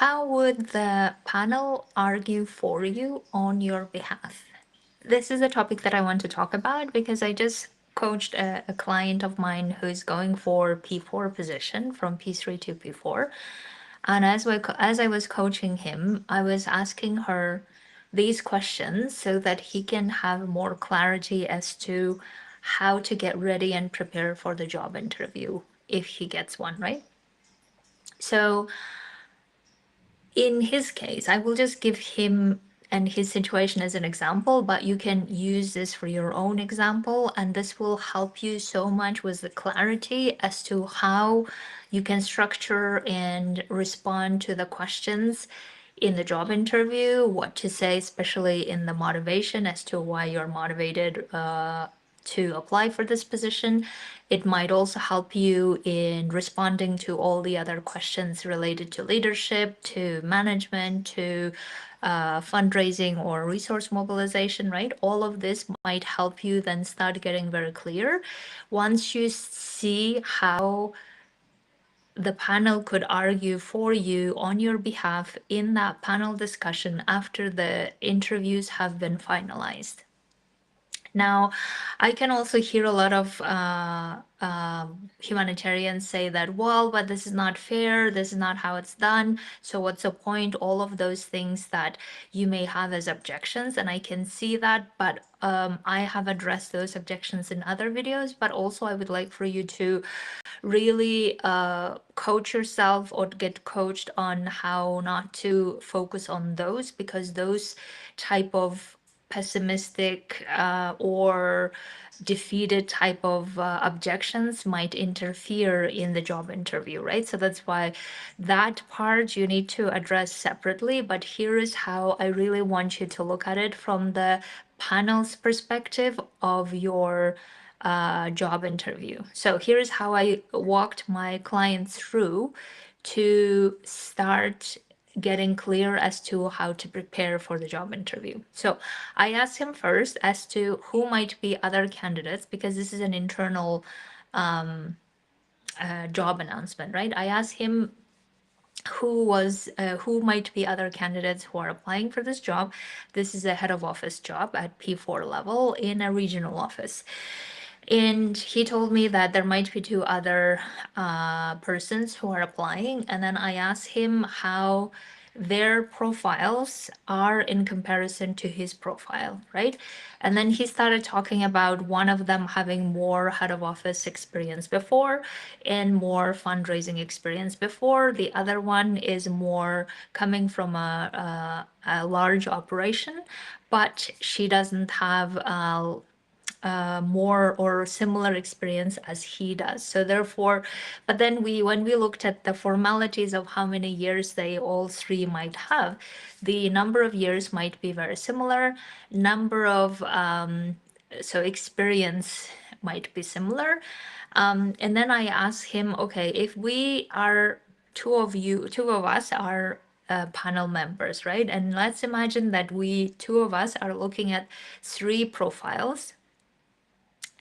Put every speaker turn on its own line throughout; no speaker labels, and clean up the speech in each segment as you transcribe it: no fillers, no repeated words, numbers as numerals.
How would the panel argue for you on your behalf? This is a topic that I want to talk about because I just coached a client of mine who's going for P4 position from P3 to P4. And as I was coaching him, I was asking her these questions so that he can have more clarity as to how to get ready and prepare for the job interview if he gets one, right? So in his case, I will just give him and his situation as an example, but you can use this for your own example, and this will help you so much with the clarity as to how you can structure and respond to the questions in the job interview, what to say, especially in the motivation as to why you're motivated to apply for this position. It might also help you in responding to all the other questions related to leadership, to management, to fundraising or resource mobilization, right? All of this might help you then start getting very clear. Once you see how the panel could argue for you on your behalf in that panel discussion after the interviews have been finalized. Now, I can also hear a lot of humanitarians say that, well, but this is not fair, this is not how it's done, so what's the point? All of those things that you may have as objections, and I can see that, but I have addressed those objections in other videos, but also I would like for you to really coach yourself or get coached on how not to focus on those, because those type of pessimistic or defeated type of objections might interfere in the job interview, right? So that's why that part you need to address separately. But here is how I really want you to look at it from the panel's perspective of your job interview. So here's how I walked my clients through to start getting clear as to how to prepare for the job interview. So I asked him first as to who might be other candidates, because this is an internal job announcement, right? I asked him who might be other candidates who are applying for this job. This is a head of office job at P4 level in a regional office. And he told me that there might be two other persons who are applying. And then I asked him how their profiles are in comparison to his profile, right? And then he started talking about one of them having more head of office experience before and more fundraising experience before. The other one is more coming from a large operation, but she doesn't have more or similar experience as he does. So therefore, but then when we looked at the formalities of how many years they all three might have, the number of years might be very similar. Number of so experience might be similar. And then I asked him, okay, if we are two of us are panel members, right? And let's imagine that two of us are looking at three profiles,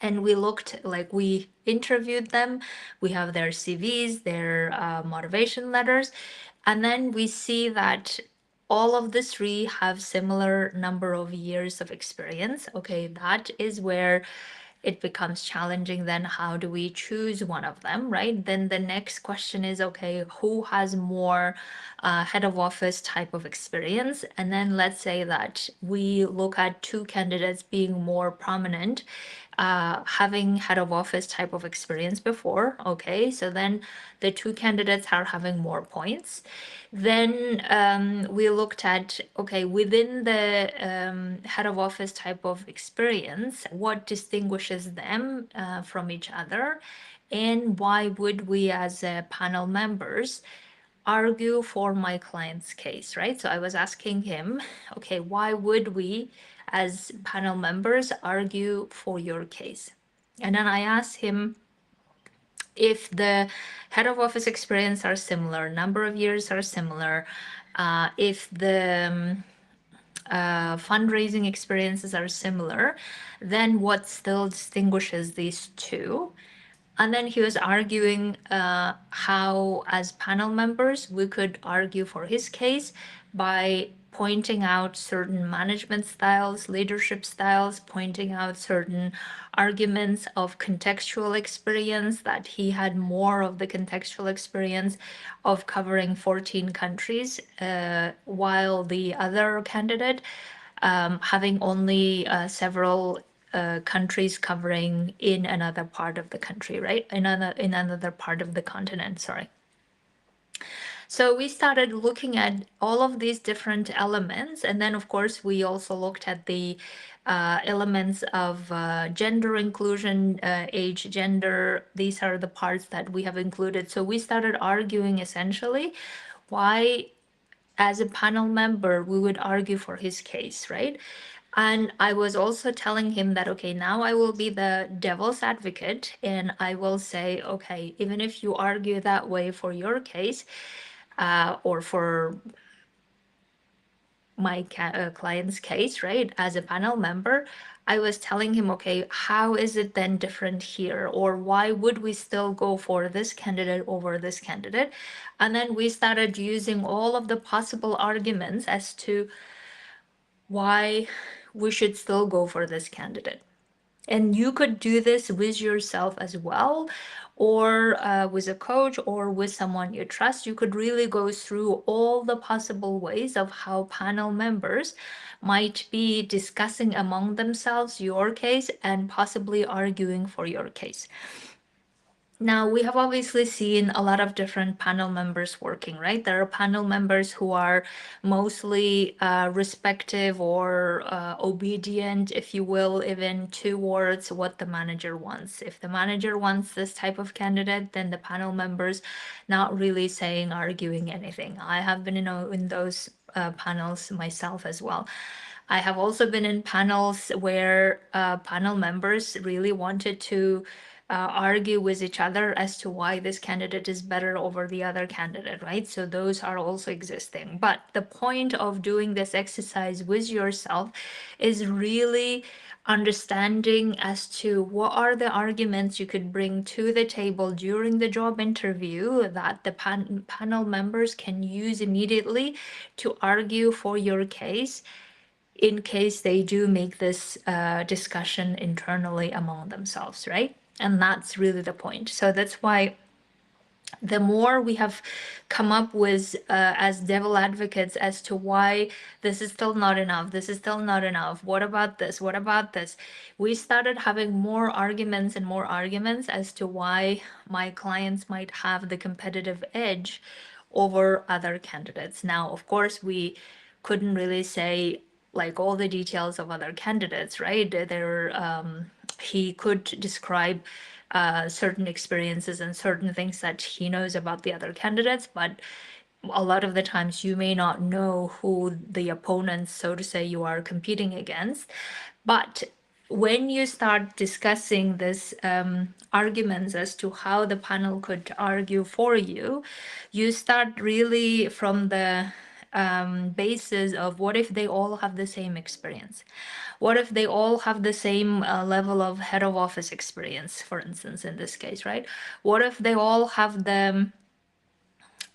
and we interviewed them. We have their CVs, their motivation letters, and then we see that all of the three have similar number of years of experience. Okay, that is where it becomes challenging. Then how do we choose one of them, right? Then the next question is, okay, who has more head of office type of experience? And then let's say that we look at two candidates being more prominent, having head of office type of experience before. Okay, so then the two candidates are having more points. Then we looked at, okay, within the head of office type of experience, what distinguishes them from each other, and why would we as panel members argue for my client's case, right? So I was asking him, okay, why would we as panel members argue for your case? And then I asked him if the head of office experience are similar, number of years are similar, if the fundraising experiences are similar, then what still distinguishes these two? And then he was arguing how, as panel members, we could argue for his case by pointing out certain management styles, leadership styles, pointing out certain arguments of contextual experience, that he had more of the contextual experience of covering 14 countries, while the other candidate having only several countries covering in another part of the country, right? In another part of the continent, sorry. So we started looking at all of these different elements. And then, of course, we also looked at the elements of gender inclusion, age, gender. These are the parts that we have included. So we started arguing essentially why, as a panel member, we would argue for his case, right? And I was also telling him that, okay, now I will be the devil's advocate and I will say, okay, even if you argue that way for your case or for my client's case, right, as a panel member, I was telling him, okay, how is it then different here? Or why would we still go for this candidate over this candidate? And then we started using all of the possible arguments as to why we should still go for this candidate. And you could do this with yourself as well, or with a coach or with someone you trust. You could really go through all the possible ways of how panel members might be discussing among themselves your case and possibly arguing for your case. Now, we have obviously seen a lot of different panel members working, right? There are panel members who are mostly respective or obedient, if you will, even towards what the manager wants. If the manager wants this type of candidate, then the panel members not really saying, arguing anything. I have been in those panels myself as well. I have also been in panels where panel members really wanted to argue with each other as to why this candidate is better over the other candidate, right? So those are also existing. But the point of doing this exercise with yourself is really understanding as to what are the arguments you could bring to the table during the job interview that the panel members can use immediately to argue for your case in case they do make this discussion internally among themselves, right? And that's really the point. So that's why the more we have come up with as devil advocates as to why this is still not enough, this is still not enough, what about this, what about this, we started having more arguments and more arguments as to why my clients might have the competitive edge over other candidates. Now, of course, we couldn't really say like all the details of other candidates, right? He could describe certain experiences and certain things that he knows about the other candidates, but a lot of the times you may not know who the opponents, so to say, you are competing against. But when you start discussing this arguments as to how the panel could argue for you, you start really from the basis of what if they all have the same experience? What if they all have the same level of head of office experience, for instance, in this case, right? What if they all have the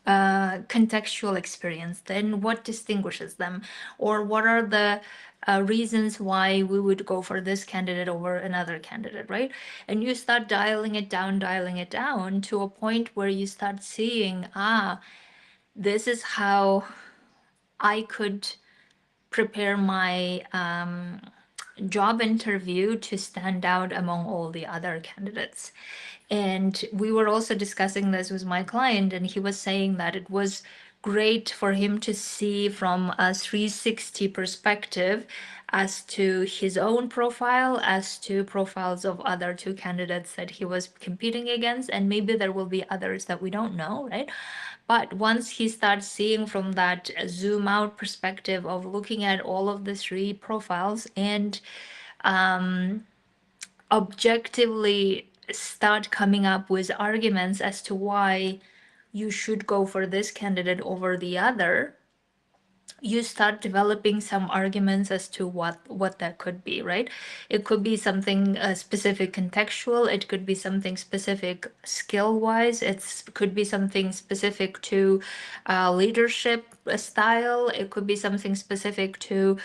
contextual experience? Then what distinguishes them? Or what are the reasons why we would go for this candidate over another candidate, right? And you start dialing it down to a point where you start seeing, this is how I could prepare my job interview to stand out among all the other candidates. And we were also discussing this with my client, and he was saying that it was great for him to see from a 360 perspective as to his own profile, as to profiles of other two candidates that he was competing against. And maybe there will be others that we don't know, right? But once he starts seeing from that zoom out perspective of looking at all of the three profiles and objectively start coming up with arguments as to why you should go for this candidate over the other, you start developing some arguments as to what that could be, right? It could be something specific contextual, it could be something specific skill wise, it could be something specific to leadership style, it could be something specific to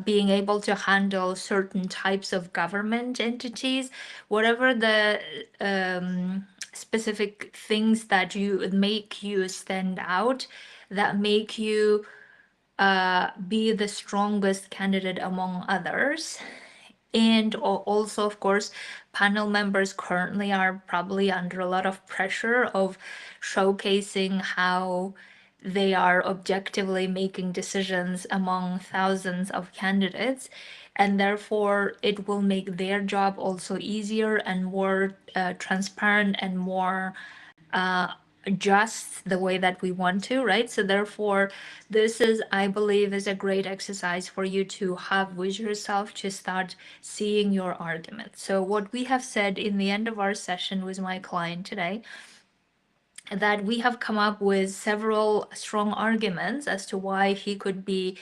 being able to handle certain types of government entities, whatever the specific things that you make you stand out, that make you be the strongest candidate among others. And also, of course, panel members currently are probably under a lot of pressure of showcasing how they are objectively making decisions among thousands of candidates. And therefore, it will make their job also easier and more transparent and more just the way that we want to, right? So therefore, this is, I believe, is a great exercise for you to have with yourself to start seeing your argument. So what we have said in the end of our session with my client today, that we have come up with several strong arguments as to why he could be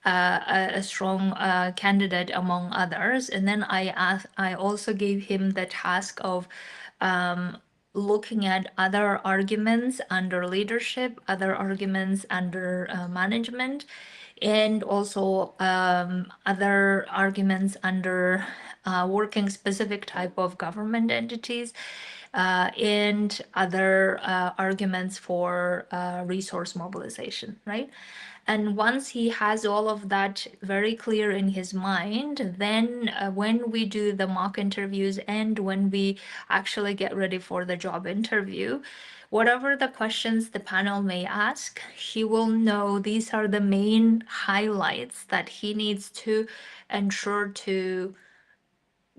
a strong candidate among others. And then I also gave him the task of looking at other arguments under leadership, other arguments under management, and also other arguments under working specific type of government entities, and other arguments for resource mobilization, right? And once he has all of that very clear in his mind, then when we do the mock interviews and when we actually get ready for the job interview, whatever the questions the panel may ask, he will know these are the main highlights that he needs to ensure to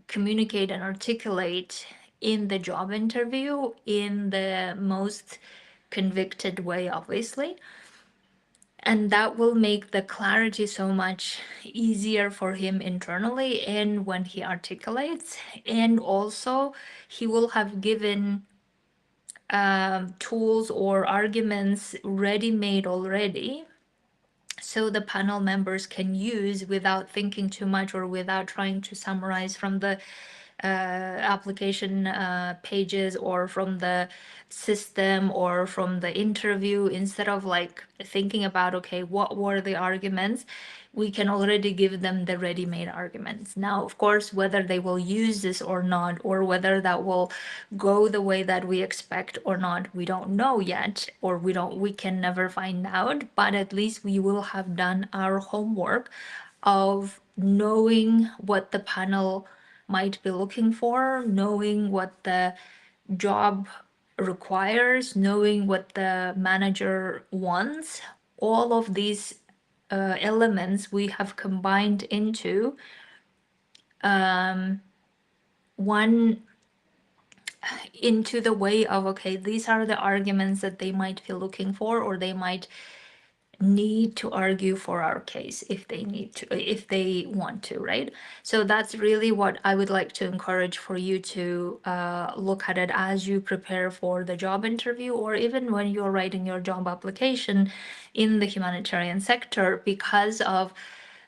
communicate and articulate in the job interview in the most convicted way, obviously. And that will make the clarity so much easier for him internally and when he articulates. And also, he will have given tools or arguments ready made already, so the panel members can use without thinking too much or without trying to summarize from the application pages or from the system or from the interview. Instead of like thinking about, okay, what were the arguments, we can already give them the ready-made arguments. Now, of course, whether they will use this or not, or whether that will go the way that we expect or not, we don't know yet, or we can never find out, but at least we will have done our homework of knowing what the panel might be looking for, knowing what the job requires, knowing what the manager wants. All of these elements we have combined into one, into the way of, okay, these are the arguments that they might be looking for, or they might need to argue for our case if they need to, if they want to, right? So that's really what I would like to encourage for you to look at it as you prepare for the job interview, or even when you're writing your job application in the humanitarian sector, because of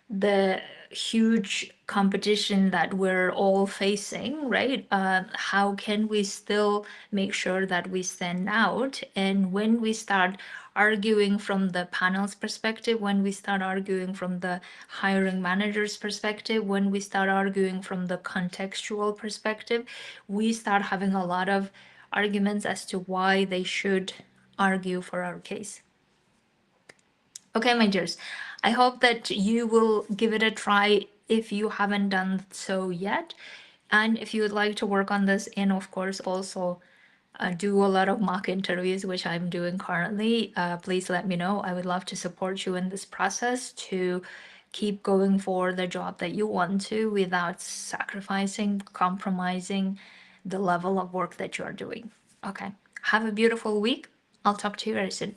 the huge competition that we're all facing, right? How can we still make sure that we stand out? And when we start arguing from the panel's perspective, when we start arguing from the hiring manager's perspective, when we start arguing from the contextual perspective, we start having a lot of arguments as to why they should argue for our case. Okay, my dears, I hope that you will give it a try if you haven't done so yet. And if you would like to work on this, and of course also do a lot of mock interviews, which I'm doing currently, please let me know. I would love to support you in this process to keep going for the job that you want to without sacrificing, compromising the level of work that you are doing. Okay, have a beautiful week. I'll talk to you very soon.